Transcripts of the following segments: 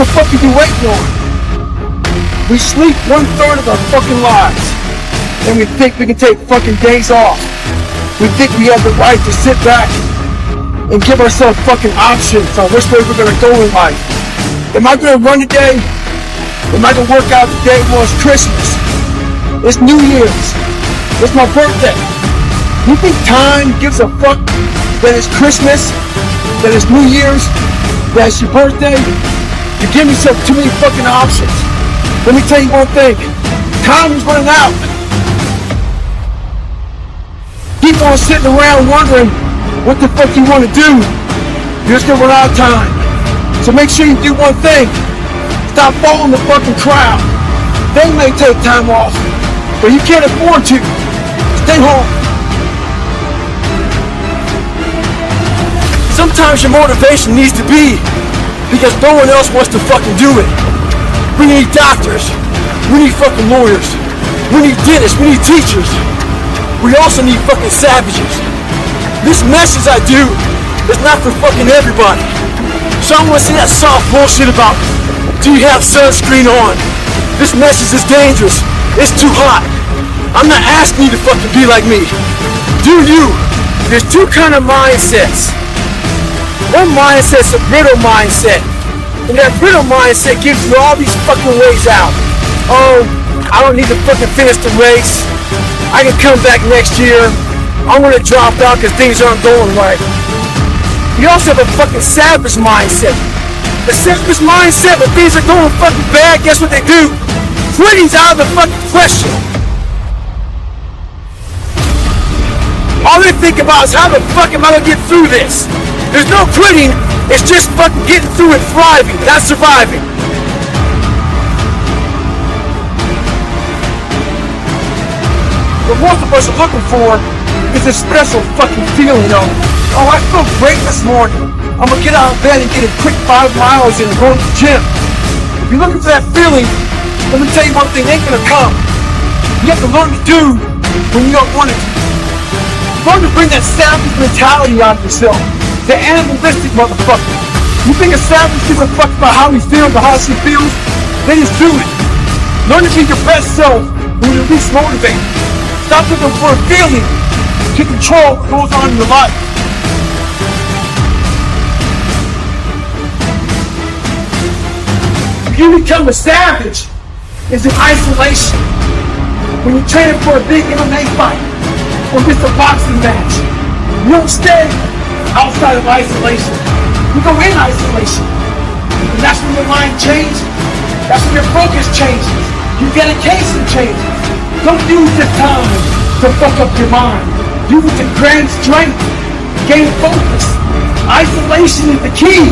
the fuck are you waiting on? We sleep 1/3 of our fucking lives. And we think we can take fucking days off. We think we have the right to sit back and give ourselves fucking options on which way we're gonna go in life. Am I gonna run today? Am I gonna work out today? Well, it's Christmas. It's New Year's. It's my birthday. You think time gives a fuck that it's Christmas, that it's New Year's, that it's your birthday? You're giving yourself too many fucking options. Let me tell you one thing. Time is running out. Keep on sitting around wondering what the fuck you want to do. You're just gonna run out of time. So make sure you do one thing. Stop following the fucking crowd. They may take time off, but you can't afford to. Stay home. Sometimes your motivation needs to be because no one else wants to fucking do it. We need doctors. We need fucking lawyers. We need dentists. We need teachers. We also need fucking savages. This message I do is not for fucking everybody. So I don't want to see that soft bullshit about, do you have sunscreen on? This message is dangerous. It's too hot. I'm not asking you to fucking be like me. Do you? There's two kind of mindsets. One mindset's a brittle mindset. And that brittle mindset gives you all these fucking ways out. Oh, I don't need to fucking finish the race. I can come back next year. I'm gonna drop out because things aren't going right. You also have a fucking savage mindset. The savage mindset, when things are going fucking bad, guess what they do? Quitting's out of the fucking question. All they think about is how the fuck am I gonna get through this? There's no quitting, it's just fucking getting through it, thriving, not surviving. What most of us are looking for is a special fucking feeling of, oh, I feel great this morning. I'm gonna get out of bed and get a quick 5 miles and go to the gym. If you're looking for that feeling, let me tell you one thing, it ain't gonna come. You have to learn to do when you don't want it to. Learn to bring that savage mentality out of yourself. The animalistic motherfucker. You think a savage gives a fuck about how he feels or how she feels? Then just do it. Learn to be your best self when you're least motivated. Stop looking for a feeling to control what goes on in your life. You become a savage is in isolation. When you're training for a big MMA fight or just a boxing match, you don't stay outside of isolation. You go in isolation. And that's when your mind changes. That's when your focus changes. Your dedication changes. Don't use this time to fuck up your mind. Use it to grant strength, gain focus. Isolation is the key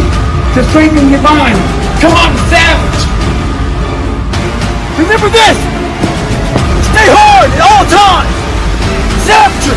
to strengthening your mind. Come on, savage. Remember this. Stay hard at all times. Savagery.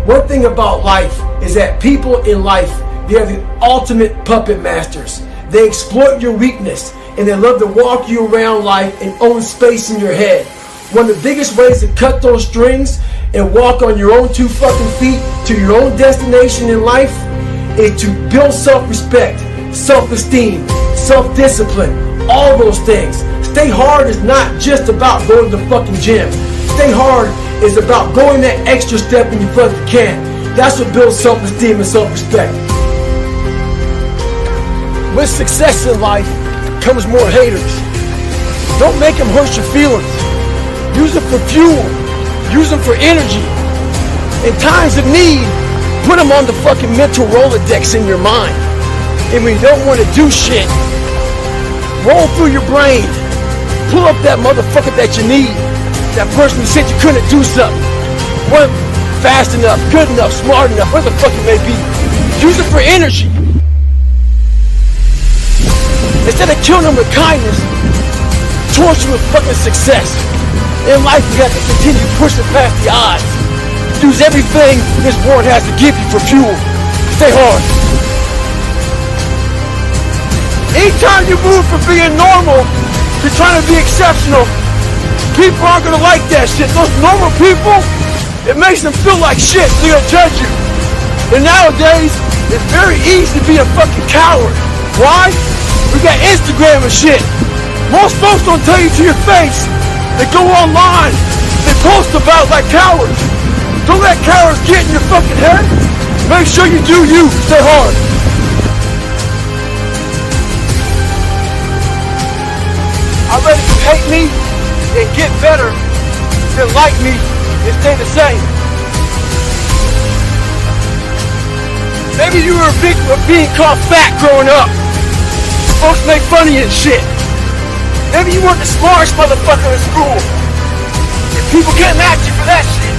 One thing about life is that people in life, they are the ultimate puppet masters. They exploit your weakness and they love to walk you around life and own space in your head. One of the biggest ways to cut those strings and walk on your own 2 fucking feet to your own destination in life is to build self-respect, self-esteem, self-discipline, all those things. Stay hard is not just about going to the fucking gym. Stay hard is about going that extra step when you fucking can. That's what builds self-esteem and self-respect. With success in life comes more haters. Don't make them hurt your feelings. Use them for fuel. Use them for energy. In times of need, put them on the fucking mental Rolodex in your mind. And when you don't want to do shit, roll through your brain. Pull up that motherfucker that you need. That person who said you couldn't do something. Weren't fast enough, good enough, smart enough, whatever the fuck it may be. Use it for energy. Instead of killing them with kindness, torture with fucking success. In life, you have to continue pushing past the odds. Use everything this world has to give you for fuel. Stay hard. Anytime you move from being normal to trying to be exceptional, people aren't gonna like that shit. Those normal people, it makes them feel like shit. They're gonna judge you. And nowadays, it's very easy to be a fucking coward. Why? We got Instagram and shit. Most folks don't tell you to your face. They go online. They post about it like cowards. Don't let cowards get in your fucking head. Make sure you do you. Stay hard. I'd rather you hate me and get better than like me and stay the same. Maybe you were a victim of being called fat growing up. Folks make fun of you and shit. Maybe you weren't the smartest motherfucker in school. And people getting at you for that shit.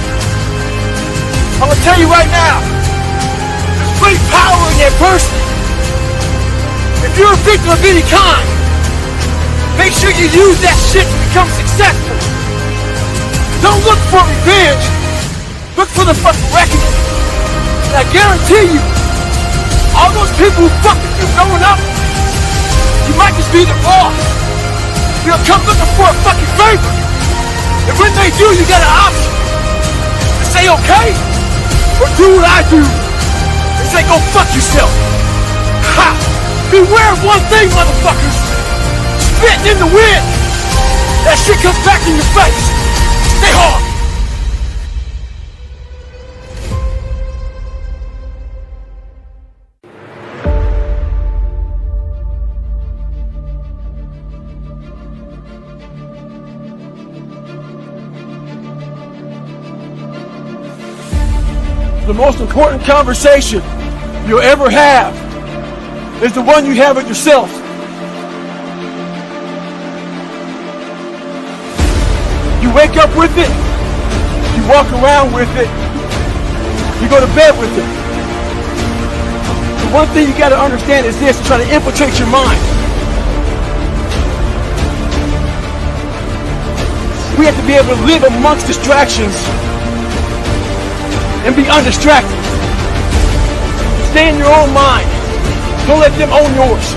I'm gonna tell you right now, there's great power in that person. If you're a victim of any kind, make sure you use that shit to become successful. Don't look for revenge. Look for the fucking reckoning. And I guarantee you, all those people who fucked with you growing up, you might just be the boss. They'll come looking for a fucking favor. And when they do, you got an option to say okay, or do what I do and say go fuck yourself. Ha! Beware of one thing, motherfuckers. Spitting in the wind. That shit comes back in your face. Stay hard. The most important conversation you'll ever have is the one you have with yourself. You wake up with it, you walk around with it, you go to bed with it. The one thing you gotta understand is this, trying to infiltrate your mind. We have to be able to live amongst distractions and be undistracted. Stay in your own mind. Don't let them own yours.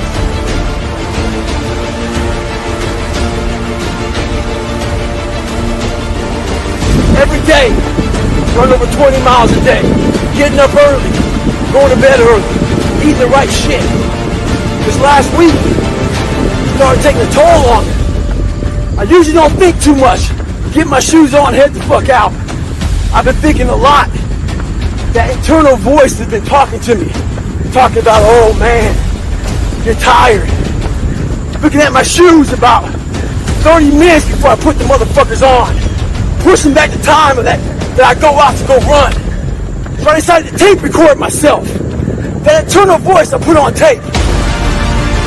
Every day, run over 20 miles a day. Getting up early, going to bed early, eating the right shit. This last week, started taking a toll on me. I usually don't think too much. Get my shoes on, head the fuck out. I've been thinking a lot. That internal voice has been talking to me. Talking about, oh man, you're tired. Looking at my shoes about 30 minutes before I put the motherfuckers on. Pushing back the time that I go out to go run. So I decided to tape record myself. That internal voice I put on tape.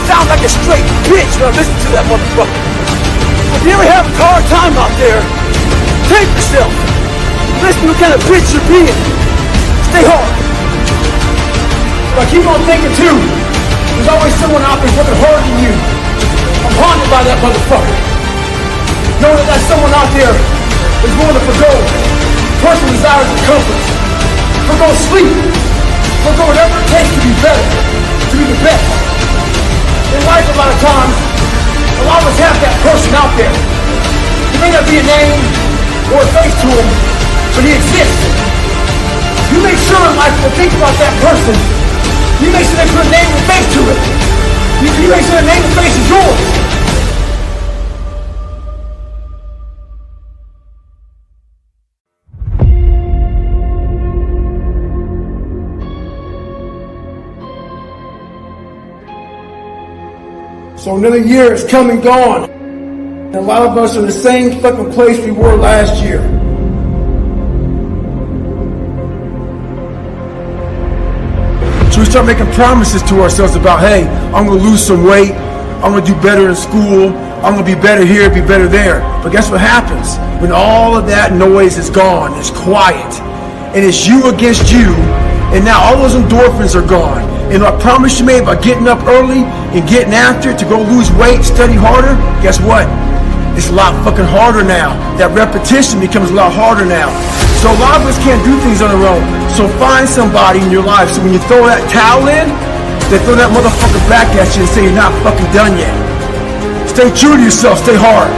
Sounds like a straight bitch when I listen to that motherfucker. If you ever have a hard time out there, tape yourself. Listen to what kind of bitch you're being. Stay hard. But keep on thinking too. There's always someone out there working harder than you. I'm haunted by that motherfucker. Know that that someone out there is willing to forgo personal desires and comforts. Forgo sleep. Forgo whatever it takes to be better. To be the best. In life, a lot of times, a lot of us have that person out there. He may not be a name or a face to him, but he exists. You make sure in life to think about that person. You make sure they put a name and face to it. You make sure the name and face is yours. So another year has come and gone. And a lot of us are in the same fucking place we were last year. So we start making promises to ourselves about, hey, I'm going to lose some weight. I'm going to do better in school. I'm going to be better here, be better there. But guess what happens? When all of that noise is gone, it's quiet, and it's you against you, and now all those endorphins are gone. And that promise you made about getting up early and getting after it to go lose weight, study harder, guess what? It's a lot fucking harder now. That repetition becomes a lot harder now. So a lot of us can't do things on our own. So find somebody in your life. So when you throw that towel in, they throw that motherfucker back at you and say you're not fucking done yet. Stay true to yourself, stay hard.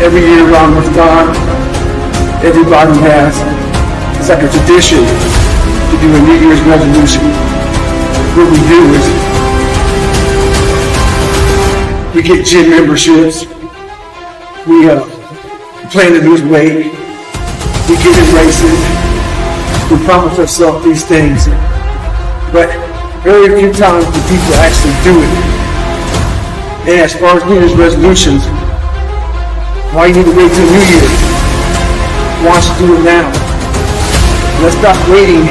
Every year around this time, everybody has, it's like a tradition to do a New Year's resolution. What we do is, we get gym memberships, we plan to lose weight, we get in races, we promise ourselves these things, but very few times do people actually do it. And as far as New Year's resolutions, why you need to wait till New Year's? Why don't you do it now? Let's stop waiting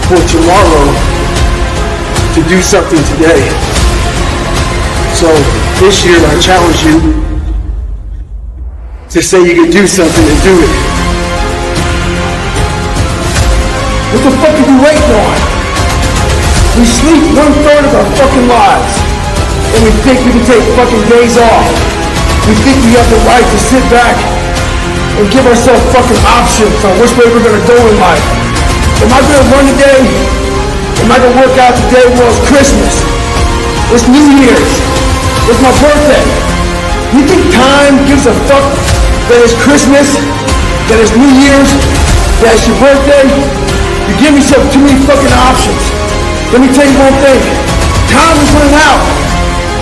for tomorrow to do something today. So this year I challenge you to say you can do something and do it. What the fuck are you waiting on? We sleep 1/3 of our fucking lives, and we think we can take fucking days off. We think we have the right to sit back and give ourselves fucking options on which way we're gonna go in life. Am I gonna run today? Am I gonna work out today? Well, it's Christmas. It's New Year's. It's my birthday. You think time gives a fuck that it's Christmas, that it's New Year's, that it's your birthday? You give yourself too many fucking options. Let me tell you one thing. Time is running out.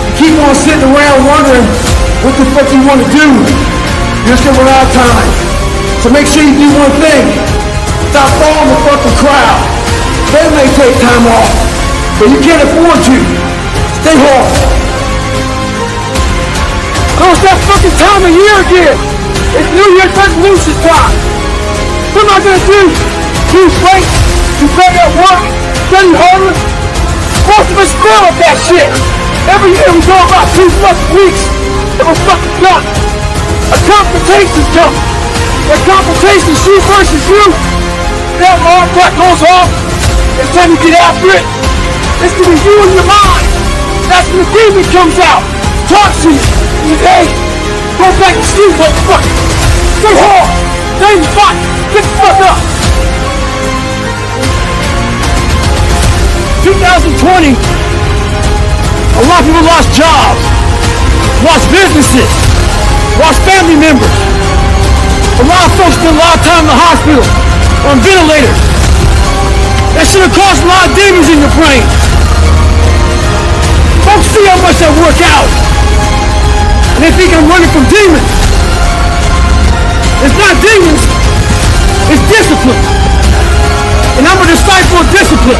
You keep on sitting around wondering what the fuck you want to do. You're just gonna run out of time. So make sure you do one thing. Stop following the fucking crowd. They may take time off, but you can't afford to. Stay home. Oh, it's that fucking time of year again. It's New Year's resolution time. What am I gonna do? Lose weight? Do better at work? Study harder? Most of us fail at that shit. Every year we go about 2+ weeks and we're fucking done. A confrontation's coming. That confrontation is you versus you. That alarm clock goes off. It's time to get after it. It's gonna be you in your mind. That's when the demon comes out. Talks to you. You say, hey, go back to sleep, motherfucker. Stay hard. Stay in the fight. Get the fuck up. 2020, a lot of people lost jobs, lost businesses, lost family members. A lot of folks spent a lot of time in the hospital on ventilators. That should have caused a lot of demons in your brain. Folks see how much I work out, and they think I'm running from demons. It's not demons, it's discipline. And I'm a disciple of discipline.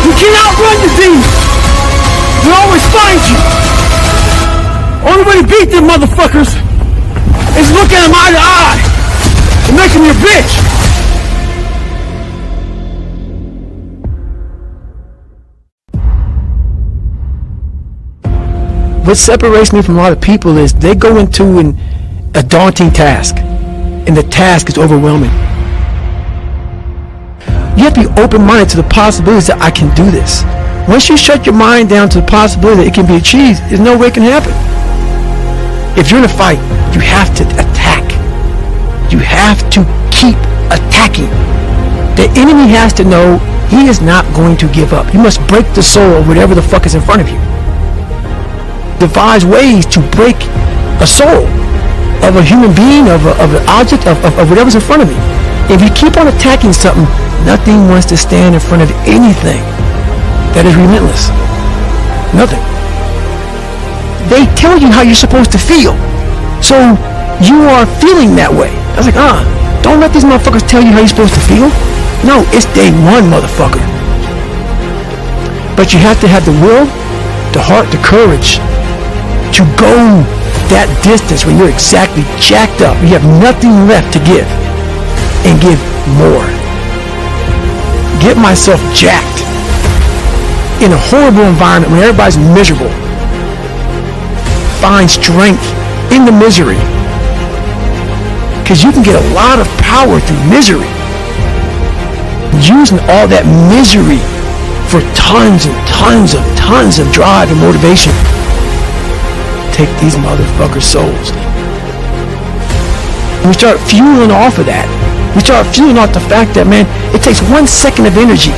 You can't outrun the demons. They'll always find you. Only way to beat them motherfuckers is look at them eye to eye and make them your bitch. What separates me from a lot of people is they go into a daunting task, and the task is overwhelming. You have to be open-minded to the possibilities that I can do this. Once you shut your mind down to the possibility that it can be achieved, there's no way it can happen. If you're in a fight, you have to attack. You have to keep attacking. The enemy has to know he is not going to give up. You must break the soul of whatever the fuck is in front of you. Devise ways to break a soul of a human being, of an object, of whatever's in front of me. If you keep on attacking something, nothing wants to stand in front of anything that is relentless. Nothing. They tell you how you're supposed to feel. So you are feeling that way. I was like, don't let these motherfuckers tell you how you're supposed to feel. No, it's day one, motherfucker. But you have to have the will, the heart, the courage to go that distance when you're exactly jacked up. You have nothing left to give. And give more. Get myself jacked in a horrible environment when everybody's miserable. Find strength in the misery, because you can get a lot of power through misery. Using all that misery for tons of drive and motivation. Take these motherfuckers' souls. And we start fueling off of that. We start fueling off the fact that, man, it takes 1 second of energy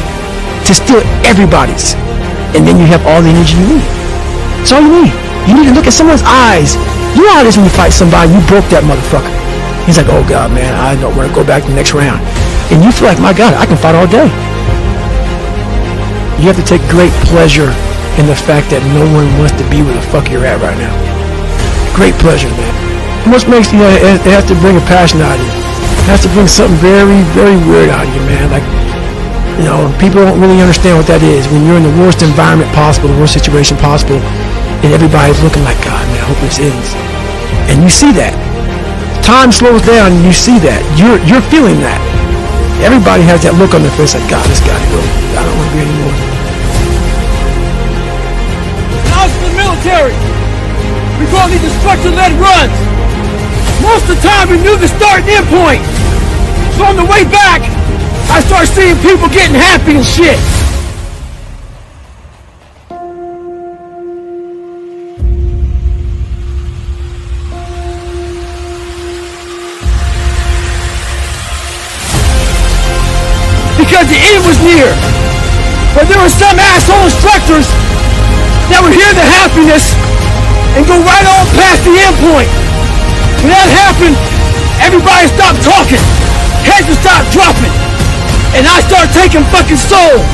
to steal everybody's. And then you have all the energy you need. That's all you need. You need to look at someone's eyes. You know how it is when you fight somebody, you broke that motherfucker. He's like, oh God, man, I don't want to go back to the next round. And you feel like, my God, I can fight all day. You have to take great pleasure in the fact that no one wants to be where the fuck you're at right now. Great pleasure, man. And what makes you, it has to bring a passion out of you. It has to bring something very, very weird out of you, man. Like, you know, people don't really understand what that is. When you're in the worst environment possible, the worst situation possible, and everybody's looking like, God, man, I hope this ends. And you see that. Time slows down and you see that. You're feeling that. Everybody has that look on their face like, God, this gotta go. I don't want to be anymore. Now it's the military. We call these instructor-led runs. Most of the time we knew the start and end point. So on the way back, I start seeing people getting happy and shit. Because the end was near. But there were some asshole instructors that would hear the happiness and go right on past the end point. When that happened, everybody stopped talking. Heads would start dropping. And I started taking fucking souls.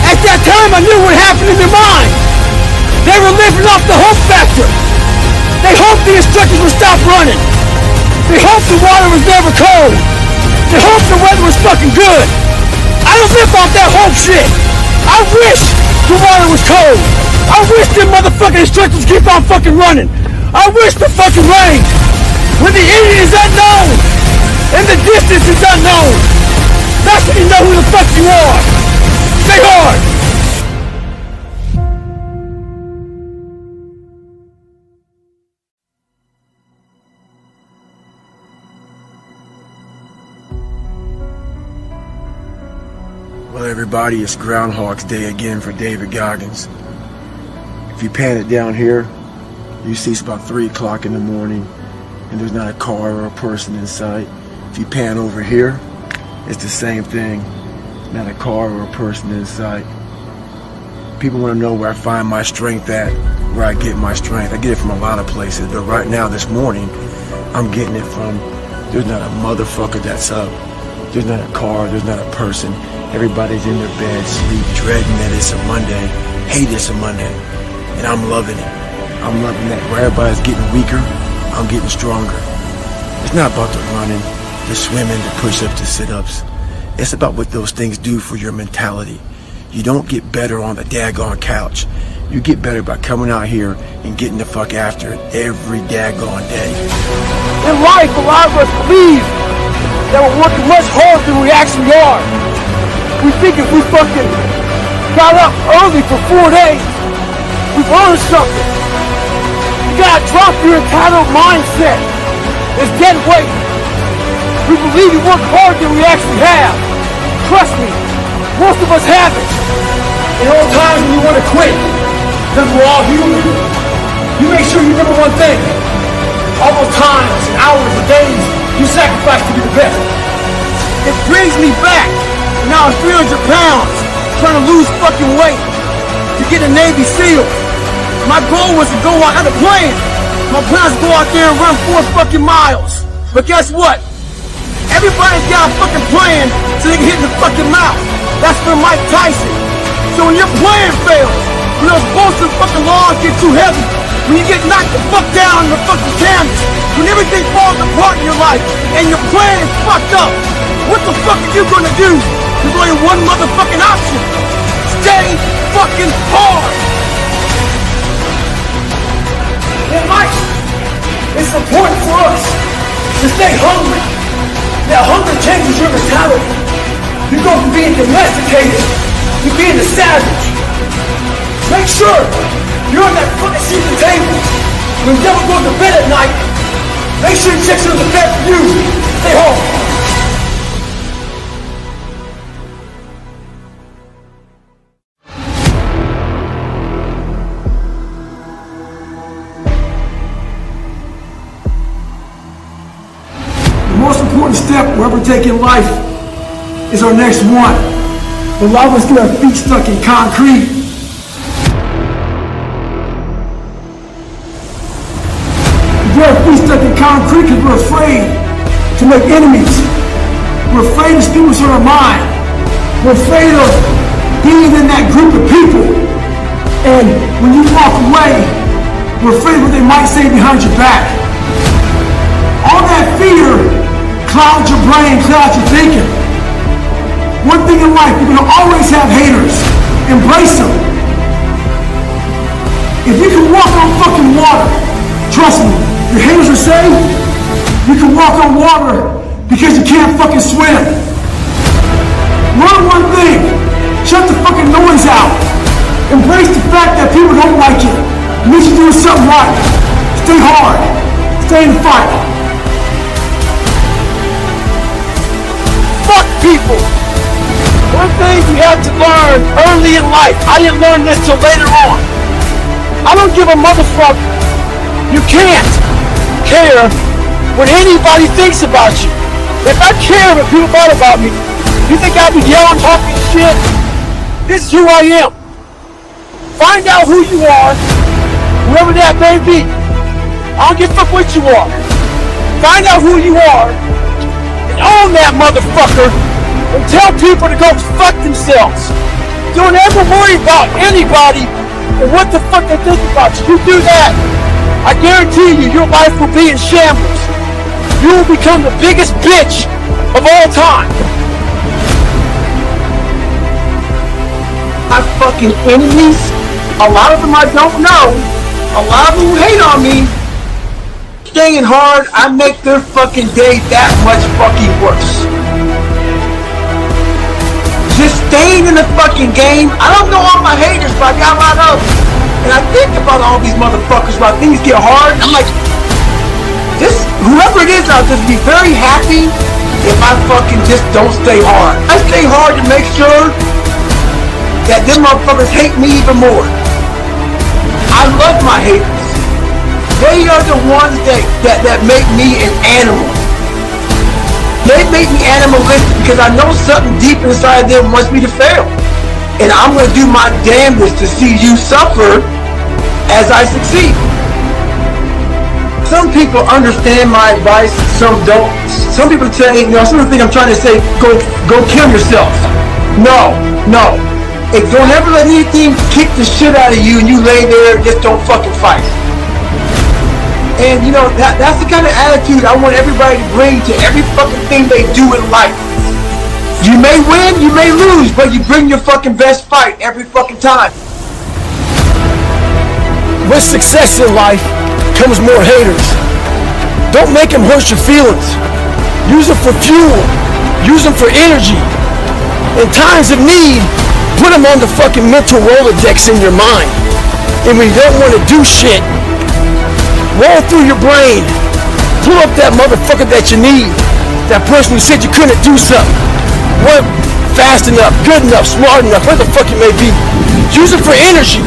At that time, I knew what happened in their mind. They were living off the hope factor. They hoped the instructors would stop running. They hoped the water was never cold. They hoped the weather was fucking good. I don't live off that hope shit. I wish the water was cold. I wish them motherfucking instructors keep on fucking running. I wish the fucking rain. When the end is unknown and the distance is unknown, that's when you know who the fuck you are. Stay hard. Well, everybody, it's Groundhog's Day again for David Goggins. If you pan it down here, you see it's about 3 o'clock in the morning and there's not a car or a person in sight. If you pan over here, it's the same thing. Not a car or a person in sight. People want to know where I find my strength at, where I get my strength. I get it from a lot of places, but right now, this morning, I'm getting it from, there's not a motherfucker that's up. There's not a car, there's not a person. Everybody's in their bed, sleep, dreading that it's a Monday, hate it's a Monday, and I'm loving it. I'm loving that where everybody's getting weaker, I'm getting stronger. It's not about the running, the swimming, the push-ups, the sit-ups. It's about what those things do for your mentality. You don't get better on the daggone couch. You get better by coming out here and getting the fuck after it every daggone day. In life, a lot of us believe that we're working much harder than we actually are. We think if we fucking got up early for 4 days, we've earned something. You gotta drop your entitled mindset. It's dead weight. We believe we work harder than we actually have. Trust me, most of us haven't. And all times when you want to quit, because we're all human, you make sure you remember one thing. All those times and hours and days you sacrificed to be the best. It brings me back. Now I'm 300 pounds, trying to lose fucking weight to get a Navy SEAL. My goal was to go out, I had a plan. My plan was to go out there and run 4 fucking miles. But guess what? Everybody's got a fucking plan so they can hit in the fucking mouth. That's for Mike Tyson. So when your plan fails, when those bullshit fucking laws get too heavy, when you get knocked the fuck down in the fucking canvas, when everything falls apart in your life and your plan is fucked up, what the fuck are you gonna do? There's only one motherfucking option. Stay fucking hard. In life, it's important for us to stay hungry. That hunger changes your mentality. You go from being domesticated to being a savage. Make sure you're on that fucking seat at the table. When the devil goes to bed at night, make sure you check the bed for you. Stay home. step we're ever taking in life is our next one. A lot of us get our feet stuck in concrete. We get our feet stuck in concrete because we're afraid to make enemies. We're afraid to speak what's on our mind. We're afraid of being in that group of people. And when you walk away, we're afraid of what they might say behind your back. All that fear clouds your brain, clouds your thinking. One thing in life, you're gonna always have haters. Embrace them. If you can walk on fucking water, trust me, your haters will say you can walk on water because you can't fucking swim. Learn one thing, shut the fucking noise out. Embrace the fact that people don't like you. It means you're doing something right. Stay hard. Stay in the fight. Fuck people. One thing you have to learn early in life. I didn't learn this till later on. I don't give a motherfucker. You can't care what anybody thinks about you. If I care what people thought about me, you think I'd be yelling, talking shit? This is who I am. Find out who you are, whoever that may be. I don't give a fuck what you are. Find out who you are, and own that motherfucker, and tell people to go fuck themselves. Don't ever worry about anybody and what the fuck they think about you. You do that, I guarantee you, your life will be in shambles. You will become the biggest bitch of all time. My fucking enemies, a lot of them I don't know, a lot of them who hate on me, staying hard, I make their fucking day that much fucking worse. Just staying in the fucking game, I don't know all my haters, but I got a lot of them. And I think about all these motherfuckers while things get hard, I'm like, whoever it is out there to be very happy if I fucking just don't stay hard. I stay hard to make sure that them motherfuckers hate me even more. I love my haters. They are the ones that make me an animal. They make me animalistic because I know something deep inside them wants me to fail. And I'm going to do my damnedest to see you suffer as I succeed. Some people understand my advice, some don't. Some people say, some people think I'm trying to say, go kill yourself. No. Don't ever let anything kick the shit out of you and you lay there and just don't fucking fight. And that's the kind of attitude I want everybody to bring to every fucking thing they do in life. You may win, you may lose, but you bring your fucking best fight every fucking time. With success in life comes more haters. Don't make them hurt your feelings. Use them for fuel. Use them for energy. In times of need, put them on the fucking mental Rolodex in your mind. And when you don't want to do shit, roll through your brain. Pull up that motherfucker that you need. That person who said you couldn't do something. Weren't fast enough, good enough, smart enough, whatever the fuck it may be. Use it for energy.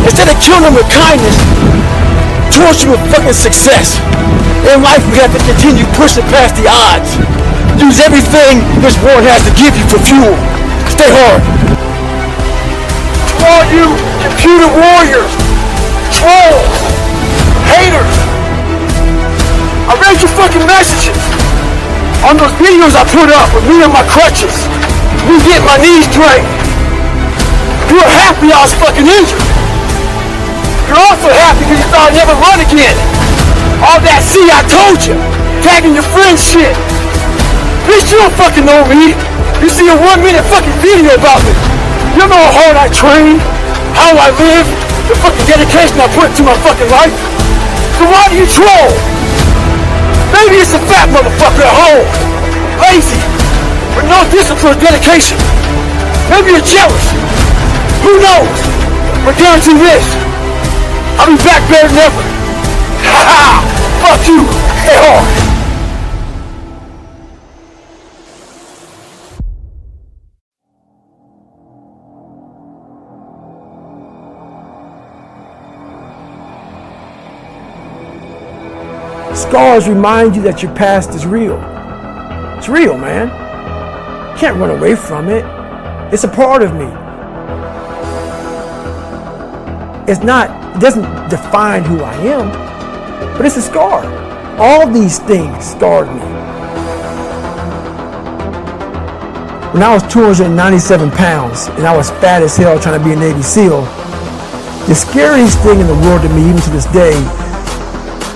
Instead of killing them with kindness, torture with fucking success. In life, we have to continue pushing past the odds. Use everything this world has to give you for fuel. Stay hard. To all you computer warriors, trolls, haters, I read your fucking messages on those videos I put up with me and my crutches. Me getting my knees drained. You were happy I was fucking injured. You're also happy because you thought I'd never run again. All that, see, I told you. Tagging your friends shit. Bitch, you don't fucking know me. You see a 1 minute fucking video about me. You know how hard I train, how I live, the fucking dedication I put into my fucking life. So why do you troll? Maybe it's a fat motherfucker at home. Lazy. With no discipline or dedication. Maybe you're jealous. Who knows? But guarantee this. I'll be back better than ever. Ha ha! Fuck you! Stay hard! Scars remind you that your past is real. It's real, man. Can't run away from it. It's a part of me. It doesn't define who I am, but it's a scar. All these things scarred me. When I was 297 pounds and I was fat as hell trying to be a Navy SEAL, the scariest thing in the world to me, even to this day,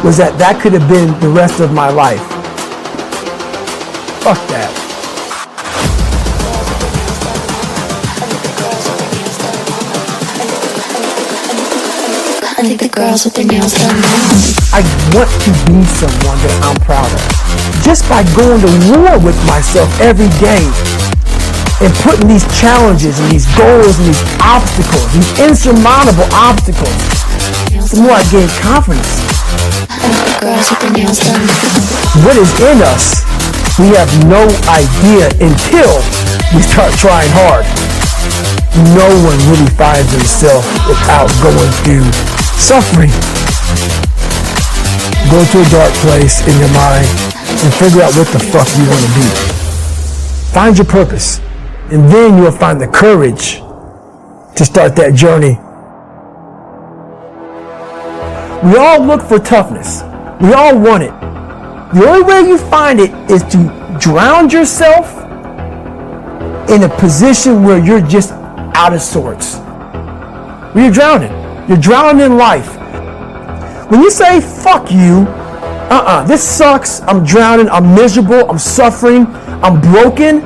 was that could have been the rest of my life. Fuck that. I think the girls with their nails done now. I want to be someone that I'm proud of. Just by going to war with myself every day and putting these challenges and these goals and these obstacles, these insurmountable obstacles, the more I gain confidence. I think the girls with their nails done now. What is in us, we have no idea until we start trying hard. No one really finds themselves without going through suffering. Go to a dark place in your mind and figure out what the fuck you want to be. Find your purpose, and then you'll find the courage to start that journey. We all look for toughness. We all want it. The only way you find it is to drown yourself in a position where you're just out of sorts. Where you're drowning. You're drowning in life. When you say, fuck you, this sucks, I'm drowning, I'm miserable, I'm suffering, I'm broken,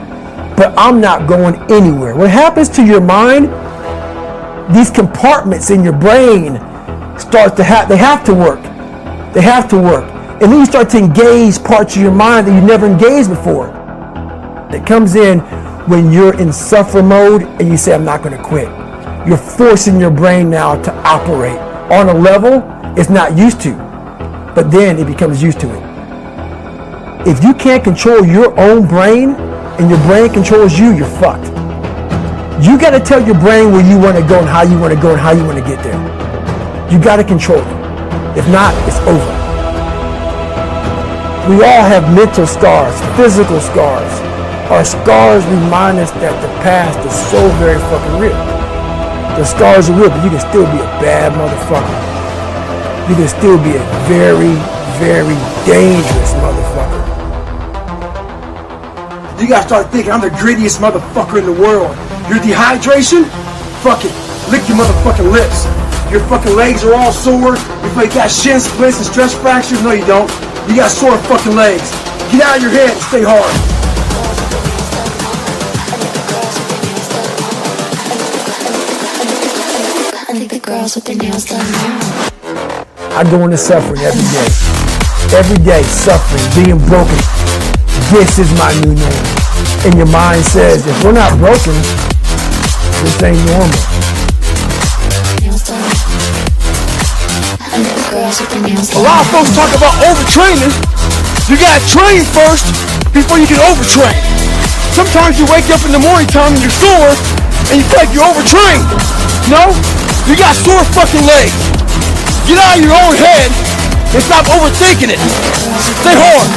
but I'm not going anywhere. What happens to your mind, these compartments in your brain start to they have to work. They have to work. And then you start to engage parts of your mind that you never engaged before. It comes in when you're in suffer mode and you say, I'm not going to quit. You're forcing your brain now to operate on a level it's not used to, but then it becomes used to it. If you can't control your own brain and your brain controls you, you're fucked. You got to tell your brain where you want to go and how you want to go and how you want to get there. You got to control it. If not, it's over. We all have mental scars, physical scars. Our scars remind us that the past is so very fucking real. The scars are real, but you can still be a bad motherfucker. You can still be a very, very dangerous motherfucker. You gotta start thinking, I'm the grittiest motherfucker in the world. Your dehydration? Fuck it. Lick your motherfucking lips. Your fucking legs are all sore. You feel like you got shin splits and stress fractures? No, you don't. You got sore fucking legs. Get out of your head and stay hard. I think the girls with their nails done now. I go into suffering every day. Every day, suffering, being broken. This is my new name. And your mind says, if we're not broken, this ain't normal. Nails done. I think the girls with their nails A done. lot of folks talk about overtraining. You gotta train first before you can overtrain. Sometimes you wake up in the morning time and you're sore and you feel like you're overtrained. No, you got sore fucking legs. Get out of your own head and stop overthinking it. Stay hard.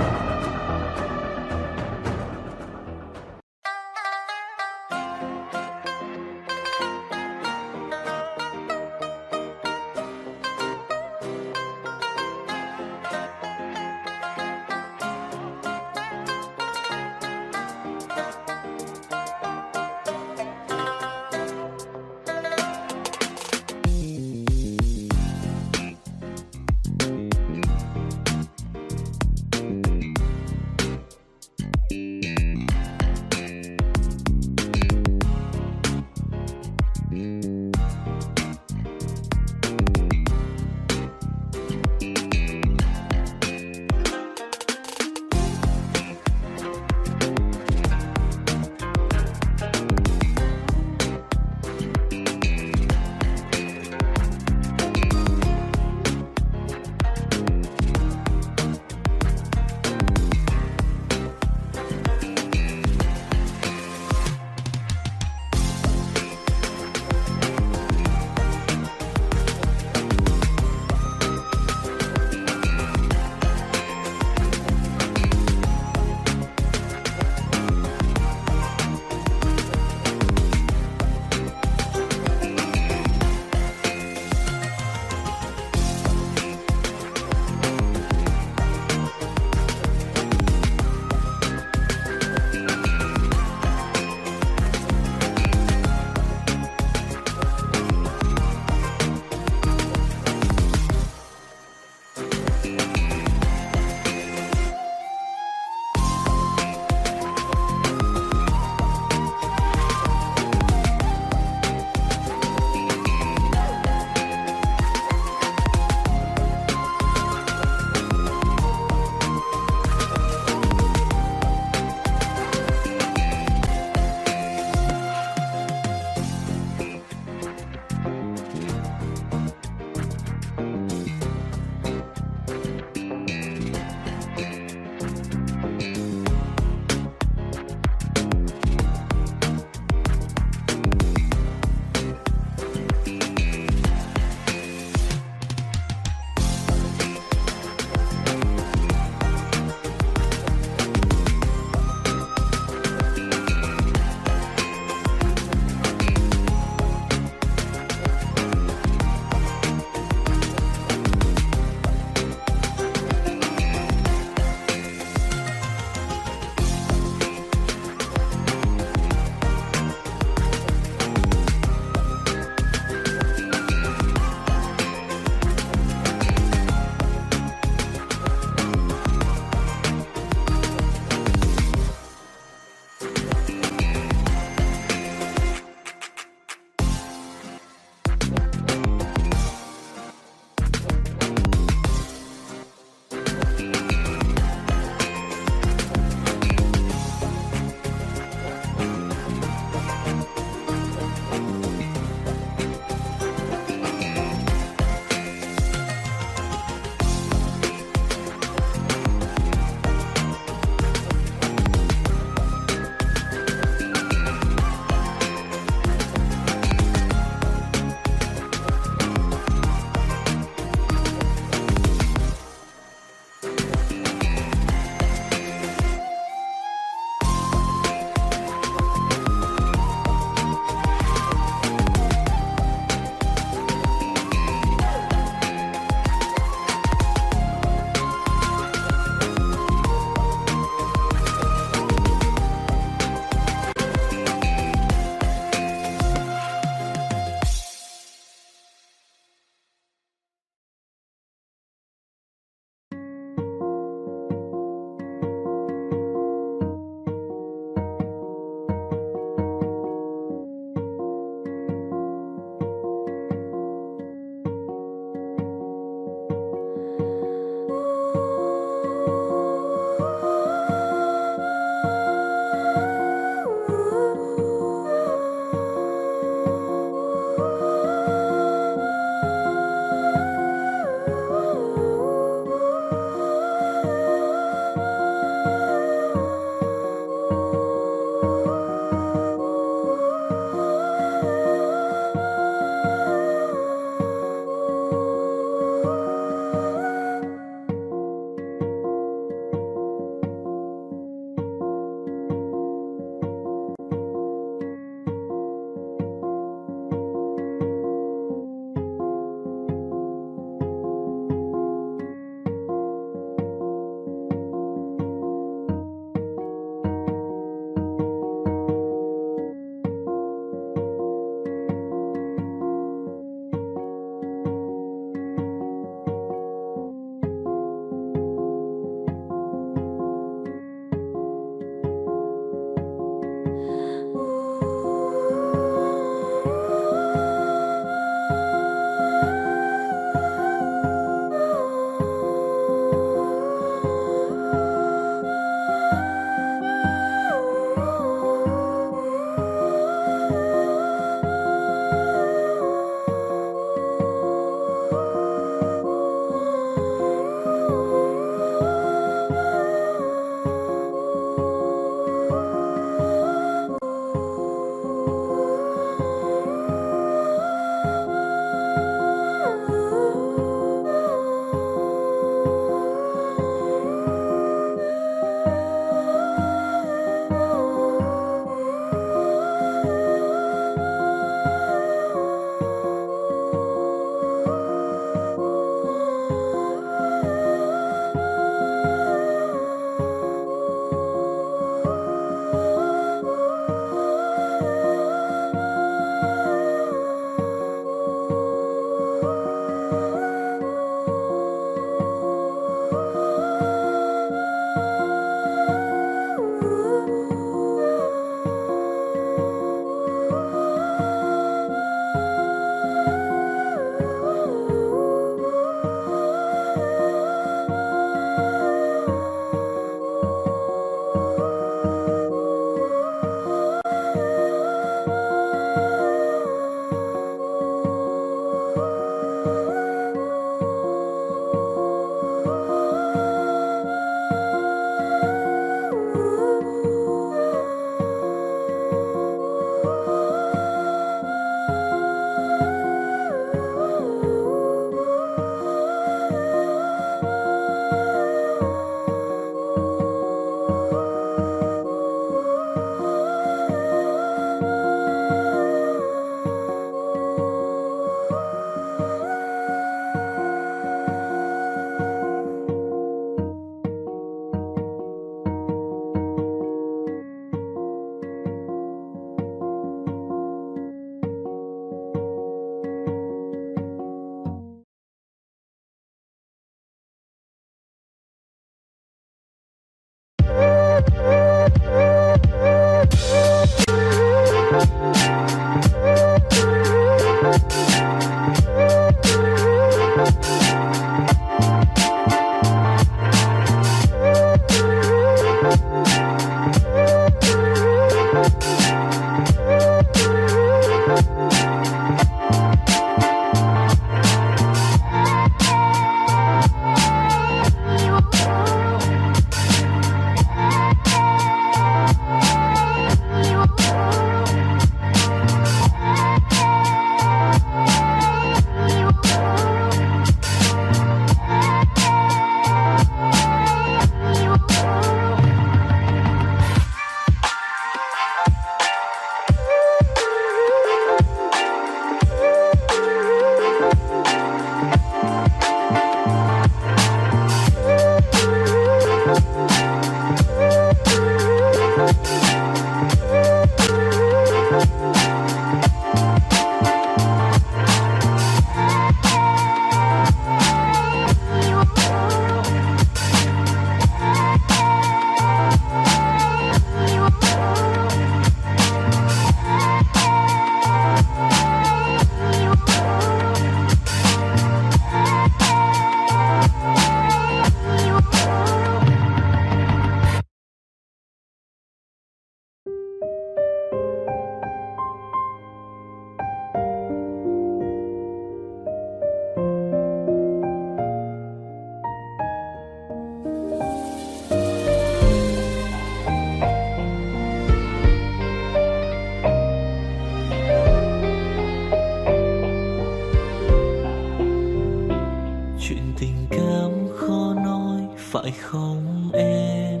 phải không em?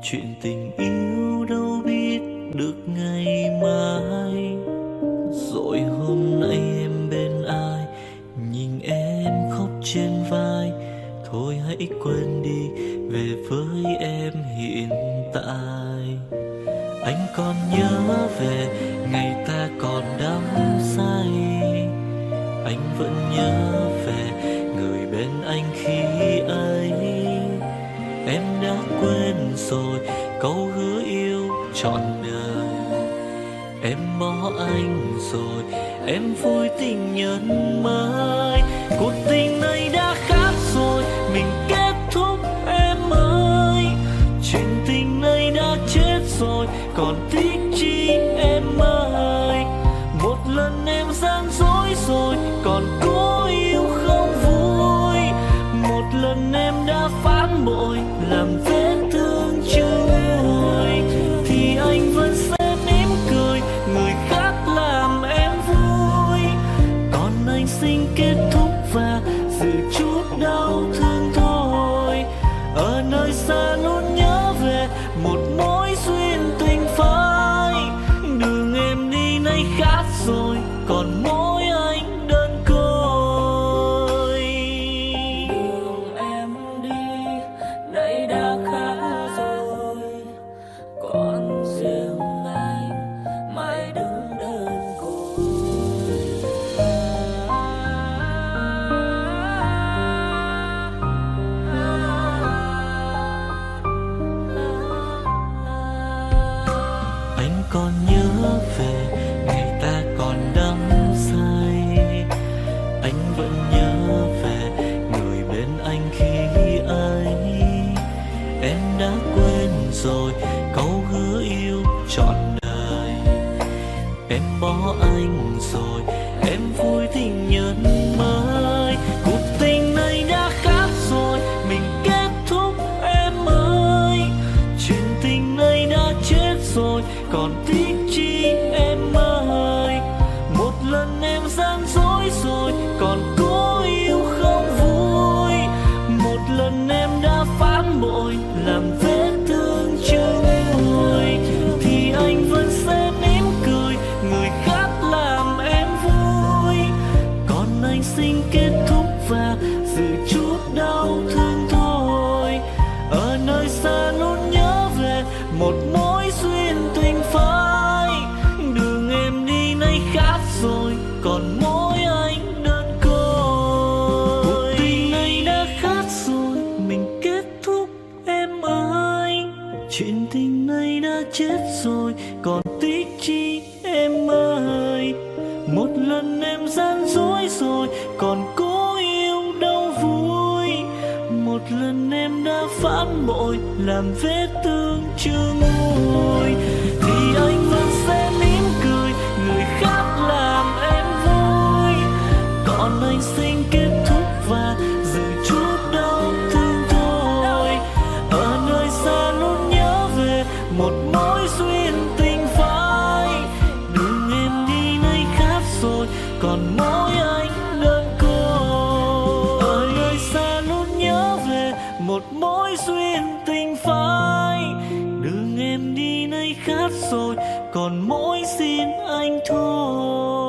Chuyện tình yêu đâu biết được ngày mai. Rồi hôm nay em bên ai, nhìn em khóc trên vai. Thôi hãy quên đi, về với em hiện tại. Anh còn nhớ về ngày ta còn đắm say. Anh vẫn nhớ về người bên anh khi ấy. Em đã quên rồi câu hứa yêu trọn đời. Em bỏ anh rồi, em vui tình nhân mới. Cuộc tình này đã khác rồi, mình kết thúc em ơi. Chuyện tình này đã chết rồi, còn tiếc chi em ơi. Một lần em gian dối rồi, còn cố yêu không vui. Một lần em đã phản bội, làm vết thương chưa nguôi. Thì anh vẫn sẽ mỉm cười, người khác làm em vui. Còn anh xin kết thúc và giữ chút đau thương thôi. Ở nơi xa luôn nhớ về một mối duyên tình phai. Đường em đi nay khác rồi, còn mỗi anh đơn côi. Đường em đi nay đã khác rồi, còn riêng anh mãi đứng đơn côi. Anh còn nhớ về ngày ta còn đắm say. Anh vẫn nhớ về người bên anh khi ấy. Em đã quên rồi câu hứa yêu trọn đời. Em bỏ anh rồi, em vui tình nhân mới. Cuộc tình này đã khác rồi, mình kết thúc em ơi. Chuyện tình này đã chết rồi, còn tiếc chi em ơi. Một lần em gian dối rồi, còn cố yêu không vui. Một lần em đã phản bội, làm vết thương chưa nguôi. Thì anh vẫn sẽ mỉm cười, người khác làm em vui. Còn anh xin kết thúc và giữ chút đau thương thôi. Ở nơi xa luôn nhớ về một mối duyên tình phai. Đường em đi nay khác rồi, còn mỗi anh đơn côi. Cuộc tình này đã khác rồi, mình kết thúc em ơi. Chuyện tình này đã chết rồi, còn tiếc chi em ơi. Một lần em gian dối rồi, còn cố yêu đâu vui. Một lần em đã phản bội, làm vết thương chưa nguôi. Thì anh vẫn sẽ mỉm cười, người khác làm em vui. Còn anh xin kết thúc và giữ chút đau thương thôi. Ở nơi xa luôn nhớ về một mối duyên tình phai. Đường em đi nay khác rồi, còn mỗi anh đơn côi. Ở nơi xa luôn nhớ về một mối duyên tình phai. Đường em đi nay khác rồi, còn mỗi xin anh thôi.